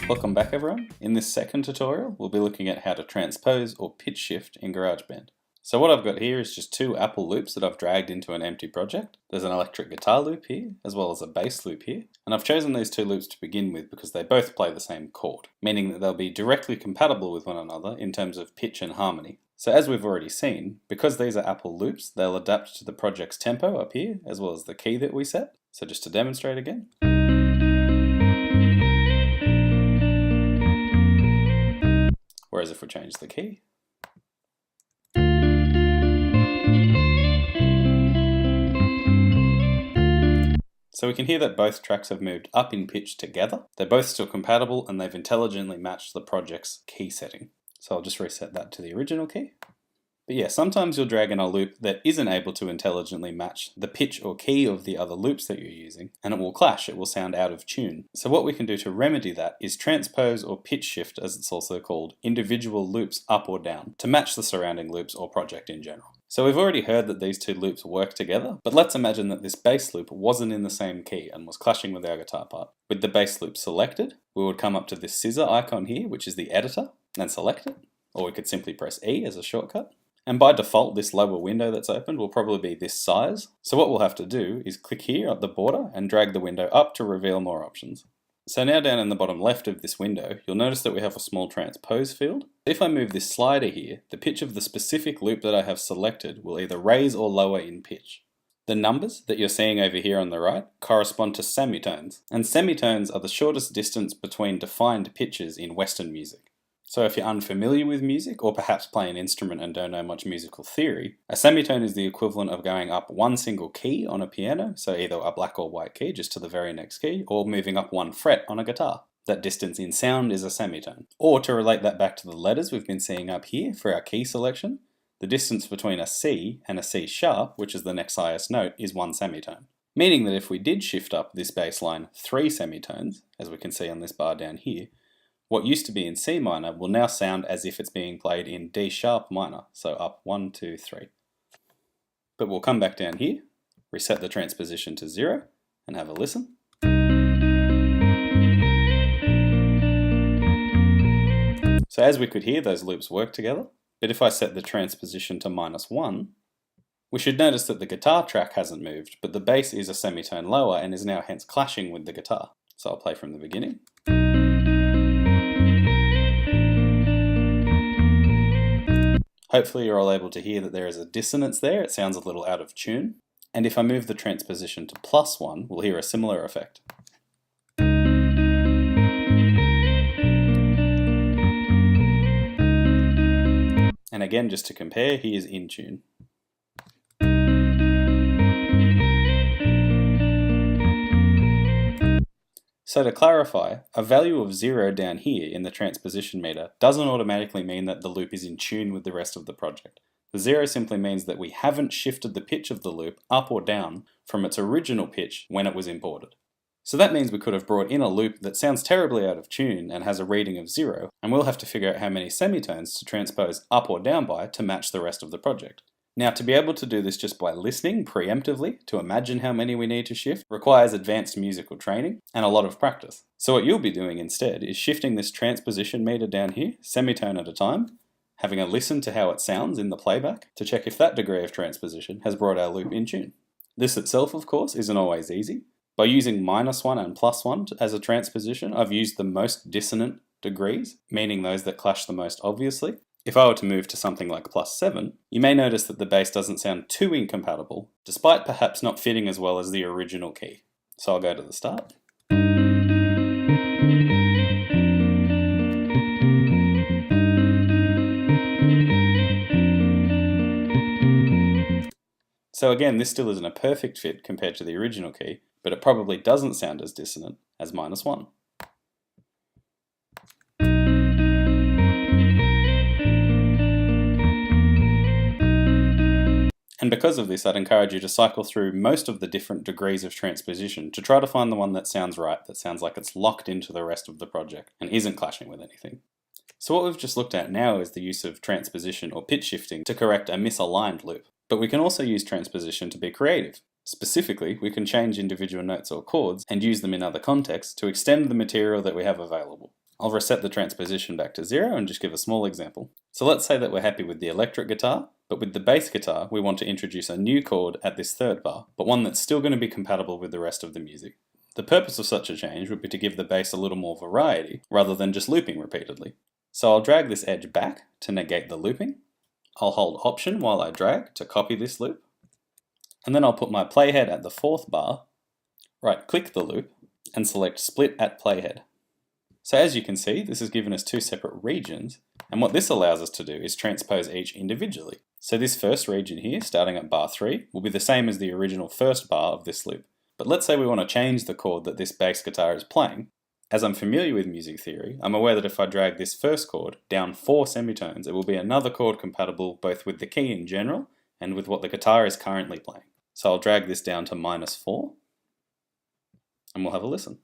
Welcome back everyone. In this second tutorial we'll be looking at how to transpose or pitch shift in GarageBand. So what I've got here is just two Apple loops that I've dragged into an empty project. There's an electric guitar loop here as well as a bass loop here, and I've chosen these two loops to begin with because they both play the same chord, meaning that they'll be directly compatible with one another in terms of pitch and harmony. So as we've already seen, because these are Apple loops, they'll adapt to the project's tempo up here as well as the key that we set. So just to demonstrate again. Whereas if we change the key, so we can hear that both tracks have moved up in pitch together. They're both still compatible and they've intelligently matched the project's key setting. So I'll just reset that to the original key. But yeah, sometimes you'll drag in a loop that isn't able to intelligently match the pitch or key of the other loops that you're using, and it will clash, it will sound out of tune. So what we can do to remedy that is transpose or pitch shift, as it's also called, individual loops up or down to match the surrounding loops or project in general. So we've already heard that these two loops work together, but let's imagine that this bass loop wasn't in the same key and was clashing with our guitar part. With the bass loop selected, we would come up to this scissor icon here, which is the editor, and select it, or we could simply press E as a shortcut. And by default, this lower window that's opened will probably be this size. So what we'll have to do is click here at the border and drag the window up to reveal more options. So now down in the bottom left of this window, you'll notice that we have a small transpose field. If I move this slider here, the pitch of the specific loop that I have selected will either raise or lower in pitch. The numbers that you're seeing over here on the right correspond to semitones, and semitones are the shortest distance between defined pitches in Western music. So if you're unfamiliar with music, or perhaps play an instrument and don't know much musical theory, a semitone is the equivalent of going up one single key on a piano, so either a black or white key just to the very next key, or moving up one fret on a guitar. That distance in sound is a semitone. Or to relate that back to the letters we've been seeing up here for our key selection, the distance between a C and a C sharp, which is the next highest note, is one semitone. Meaning that if we did shift up this bass line 3 semitones, as we can see on this bar down here, what used to be in C minor will now sound as if it's being played in D sharp minor, so up 1, 2, 3. But we'll come back down here, reset the transposition to 0, and have a listen. So as we could hear, those loops work together, but if I set the transposition to -1, we should notice that the guitar track hasn't moved, but the bass is a semitone lower and is now hence clashing with the guitar. So I'll play from the beginning. Hopefully you're all able to hear that there is a dissonance there, it sounds a little out of tune. And if I move the transposition to +1, we'll hear a similar effect. And again, just to compare, he is in tune. So to clarify, a value of 0 down here in the transposition meter doesn't automatically mean that the loop is in tune with the rest of the project. The 0 simply means that we haven't shifted the pitch of the loop up or down from its original pitch when it was imported. So that means we could have brought in a loop that sounds terribly out of tune and has a reading of 0, and we'll have to figure out how many semitones to transpose up or down by to match the rest of the project. Now, to be able to do this just by listening preemptively to imagine how many we need to shift requires advanced musical training and a lot of practice. So what you'll be doing instead is shifting this transposition meter down here, semitone at a time, having a listen to how it sounds in the playback to check if that degree of transposition has brought our loop in tune. This itself, of course, isn't always easy. By using -1 and +1 as a transposition, I've used the most dissonant degrees, meaning those that clash the most obviously. If I were to move to something like +7, you may notice that the bass doesn't sound too incompatible, despite perhaps not fitting as well as the original key. So I'll go to the start. So again, this still isn't a perfect fit compared to the original key, but it probably doesn't sound as dissonant as -1. And because of this, I'd encourage you to cycle through most of the different degrees of transposition to try to find the one that sounds right, that sounds like it's locked into the rest of the project and isn't clashing with anything. So what we've just looked at now is the use of transposition or pitch shifting to correct a misaligned loop. But we can also use transposition to be creative. Specifically, we can change individual notes or chords and use them in other contexts to extend the material that we have available. I'll reset the transposition back to 0 and just give a small example. So let's say that we're happy with the electric guitar, but with the bass guitar we want to introduce a new chord at this third bar, but one that's still going to be compatible with the rest of the music. The purpose of such a change would be to give the bass a little more variety, rather than just looping repeatedly. So I'll drag this edge back to negate the looping. I'll hold Option while I drag to copy this loop. And then I'll put my playhead at the fourth bar, right-click the loop, and select Split at Playhead. So as you can see, this has given us two separate regions, and what this allows us to do is transpose each individually. So this first region here, starting at bar 3, will be the same as the original first bar of this loop. But let's say we want to change the chord that this bass guitar is playing. As I'm familiar with music theory, I'm aware that if I drag this first chord down 4 semitones, it will be another chord compatible both with the key in general and with what the guitar is currently playing. So I'll drag this down to -4, and we'll have a listen.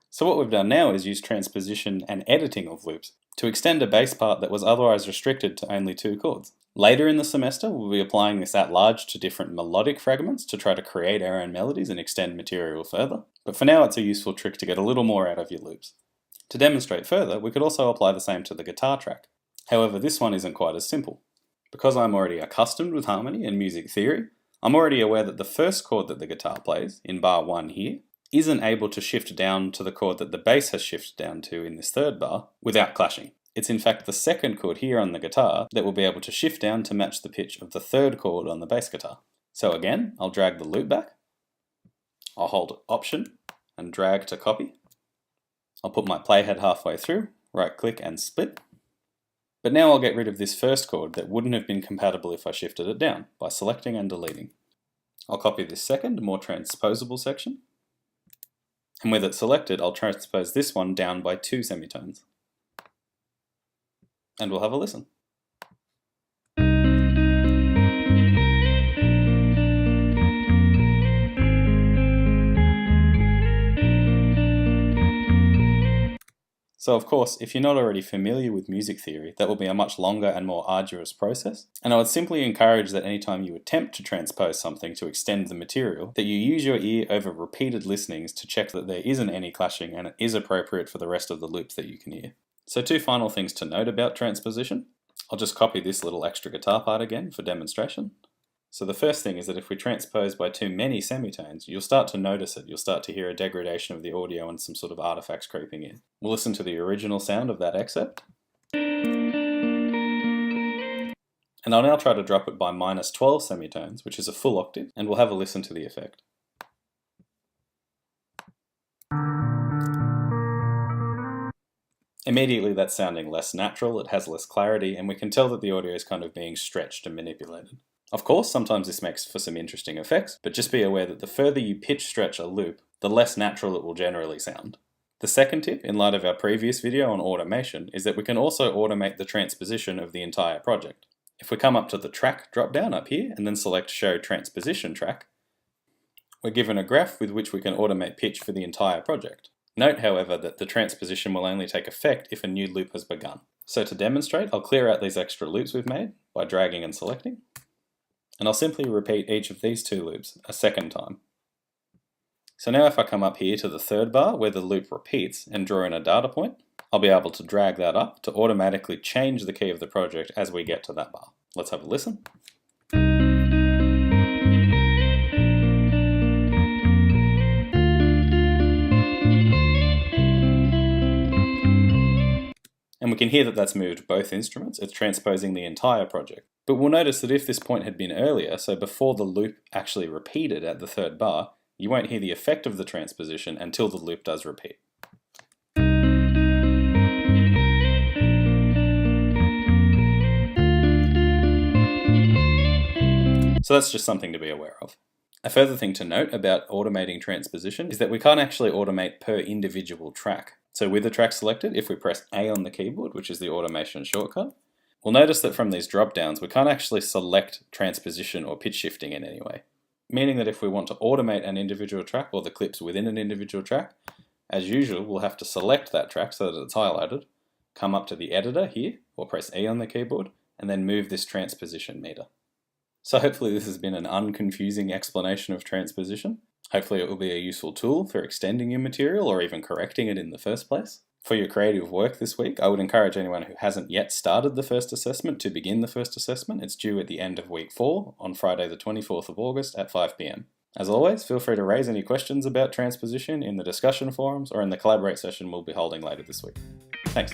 So what we've done now is use transposition and editing of loops to extend a bass part that was otherwise restricted to only 2 chords. Later in the semester, we'll be applying this at large to different melodic fragments to try to create our own melodies and extend material further. But for now, it's a useful trick to get a little more out of your loops. To demonstrate further, we could also apply the same to the guitar track. However, this one isn't quite as simple. Because I'm already accustomed with harmony and music theory, I'm already aware that the first chord that the guitar plays, in bar 1 here, isn't able to shift down to the chord that the bass has shifted down to in this third bar without clashing. It's in fact the second chord here on the guitar that will be able to shift down to match the pitch of the third chord on the bass guitar. So again, I'll drag the loop back, I'll hold Option and drag to copy. I'll put my playhead halfway through, right click and split. But now I'll get rid of this first chord that wouldn't have been compatible if I shifted it down by selecting and deleting. I'll copy this second, more transposable section. And with it selected, I'll transpose this one down by 2 semitones. And we'll have a listen. So of course, if you're not already familiar with music theory, that will be a much longer and more arduous process. And I would simply encourage that anytime you attempt to transpose something to extend the material, that you use your ear over repeated listenings to check that there isn't any clashing and it is appropriate for the rest of the loops that you can hear. So 2 final things to note about transposition. I'll just copy this little extra guitar part again for demonstration. So the first thing is that if we transpose by too many semitones, you'll start to notice it. You'll start to hear a degradation of the audio and some sort of artifacts creeping in. We'll listen to the original sound of that excerpt. And I'll now try to drop it by -12 semitones, which is a full octave, and we'll have a listen to the effect. Immediately that's sounding less natural, it has less clarity, and we can tell that the audio is kind of being stretched and manipulated. Of course, sometimes this makes for some interesting effects, but just be aware that the further you pitch stretch a loop, the less natural it will generally sound. The second tip, in light of our previous video on automation, is that we can also automate the transposition of the entire project. If we come up to the track drop-down up here, and then select Show Transposition Track, we're given a graph with which we can automate pitch for the entire project. Note, however, that the transposition will only take effect if a new loop has begun. So to demonstrate, I'll clear out these extra loops we've made by dragging and selecting. And I'll simply repeat each of these 2 loops a second time. So now if I come up here to the third bar where the loop repeats and draw in a data point, I'll be able to drag that up to automatically change the key of the project as we get to that bar. Let's have a listen. And we can hear that that's moved both instruments, it's transposing the entire project. But we'll notice that if this point had been earlier, so before the loop actually repeated at the third bar, you won't hear the effect of the transposition until the loop does repeat. So that's just something to be aware of. A further thing to note about automating transposition is that we can't actually automate per individual track. So with the track selected, if we press A on the keyboard, which is the automation shortcut, we'll notice that from these drop-downs we can't actually select transposition or pitch shifting in any way. Meaning that if we want to automate an individual track or the clips within an individual track, as usual we'll have to select that track so that it's highlighted, come up to the editor here, or press E on the keyboard, and then move this transposition meter. So hopefully this has been an unconfusing explanation of transposition. Hopefully it will be a useful tool for extending your material or even correcting it in the first place. For your creative work this week, I would encourage anyone who hasn't yet started the first assessment to begin the first assessment. It's due at the end of week 4 on Friday the 24th of August at 5 PM. As always, feel free to raise any questions about transposition in the discussion forums or in the Collaborate session we'll be holding later this week. Thanks.